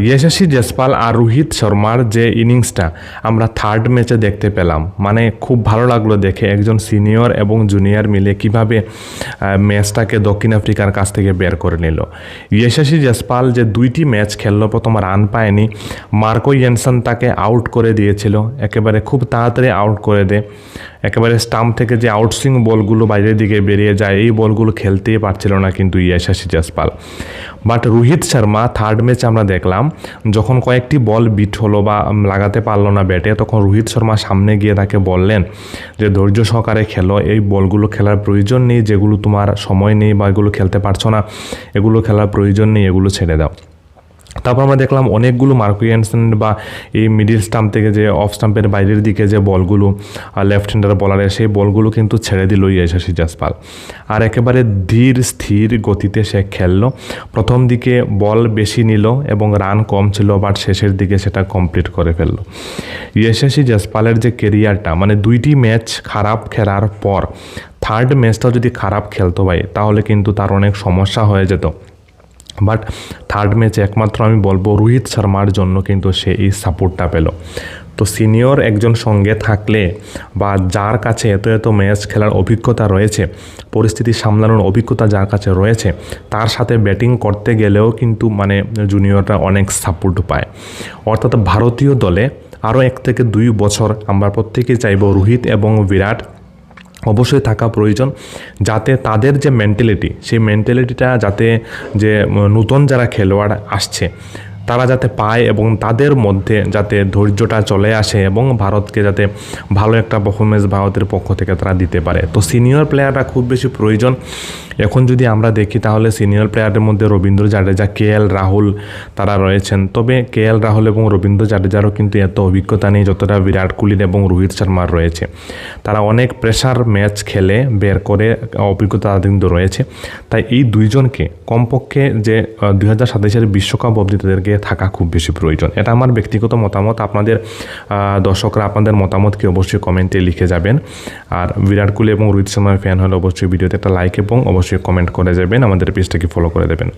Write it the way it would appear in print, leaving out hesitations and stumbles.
यशस्वी জয়সওয়াল আর রোহিত শর্মার যে ইনিংসটা আমরা থার্ড ম্যাচে দেখতে পেলাম, মানে খুব ভালো লাগলো দেখে। একজন সিনিয়র এবং জুনিয়র মিলে কিভাবে ম্যাচটাকে দক্ষিণ আফ্রিকার কাছ থেকে বের করে নিল। यशस्वी জয়সওয়াল যে 2টি ম্যাচ খেললো, প্রথম রান পায়নি, মার্কো জেনসন তাকে আউট করে দিয়েছিল, একেবারে খুব তাড়াতাড়ি আউট করে দেয়। একেবারে স্টাম্প থেকে যে আউটসুইং বলগুলো বাইরের দিকে বেরিয়ে যায়, এই বলগুলো খেলতেই পারছিল না কিন্তু Yashasvi Jaiswal. But Rohit Sharma third match আমরা দেখলাম যখন কয়েকটি বল বিট হলো বা লাগাতে পারলো না ব্যাটে, তখন রোহিত শর্মা সামনে গিয়ে তাকে বললেন যে ধৈর্য সহকারে খেলো, এই বলগুলো খেলার প্রয়োজন নেই, যেগুলো তোমার সময় নেই বা এগুলো খেলতে পারছো না, এগুলো খেলার প্রয়োজন নেই, এগুলো ছেড়ে দাও। তারপর আমরা দেখলাম অনেকগুলো মার্কো জেনসন বা এই মিডিল স্টাম্প থেকে যে অফ স্টাম্পের বাইরের দিকে যে বলগুলো লেফট হ্যান্ডার বলারের, সেই বলগুলো কিন্তু ছেড়ে দিল यशस्वी জয়সওয়াল। আর একেবারে ধীর স্থির গতিতে সে খেললো। প্রথম দিকে বল বেশি নিল এবং রান কম ছিল, বাট শেষের দিকে সেটা কমপ্লিট করে ফেললো। यशस्वी জয়সওয়ালের যে কেরিয়ারটা, মানে 2টি ম্যাচ খারাপ খেলার পর থার্ড ম্যাচটাও যদি খারাপ খেলতো ভাই, তাহলে কিন্তু তার অনেক সমস্যা হয়ে যেত। বাট থার্ড ম্যাচে একমাত্র আমি বলবো রোহিত শর্মার জন্য কিন্তু সে এই সাপোর্টটা পেল। তো সিনিয়র একজন সঙ্গে থাকলে বা যার কাছে এত এত ম্যাচ খেলার অভিজ্ঞতা রয়েছে, পরিস্থিতি সামলানোর অভিজ্ঞতা যার কাছে রয়েছে, তার সাথে ব্যাটিং করতে গেলেও কিন্তু মানে জুনিয়ররা অনেক সাপোর্ট পায়। অর্থাৎ ভারতীয় দলে আরও 1 থেকে 2 বছর আমরা প্রত্যেকেই চাইব রোহিত এবং বিরাট অবশ্যই থাকা প্রয়োজন, যাতে তাদের যে মেন্টালিটি, সেই মেন্টালিটিটা যাতে যে নতুন যারা খেলোয়াড় আসছে তারা যাতে পায় এবং তাদের মধ্যে যাতে ধৈর্যটা চলে আসে এবং ভারতকে যাতে ভালো একটা পারফরমেন্স ভারতের পক্ষ থেকে তারা দিতে পারে। তো সিনিয়র প্লেয়াররা খুব বেশি প্রয়োজন। এখন যদি আমরা দেখি তাহলে সিনিয়র প্লেয়ারের মধ্যে রবীন্দ্র জাডেজা, KL রাহুল তারা রয়েছেন। তবে KL রাহুল এবং রবীন্দ্র জাডেজারও কিন্তু এত অভিজ্ঞতা নেই যতটা বিরাট কোহলির এবং রোহিত শর্মার রয়েছে। তারা অনেক প্রেশার ম্যাচ খেলে বের করে অভিজ্ঞতা কিন্তু রয়েছে। তাই এই দুইজনকে কমপক্ষে যে 2027 বিশ্বকাপ অবধি তাদেরকে থাকা খুব বেশি প্রয়োজন। এটা আমার ব্যক্তিগত মতামত। আপনাদের দর্শকরা আপনাদের মতামতকে অবশ্যই কমেন্টে লিখে যাবেন। আর বিরাট কোহলি এবং রোহিত শর্মার ফ্যান হলে অবশ্যই ভিডিওতে একটা লাইক এবং অবশ্যই কমেন্ট করে যাবেন, আমাদের পেজটাকে ফলো করে দেবেন।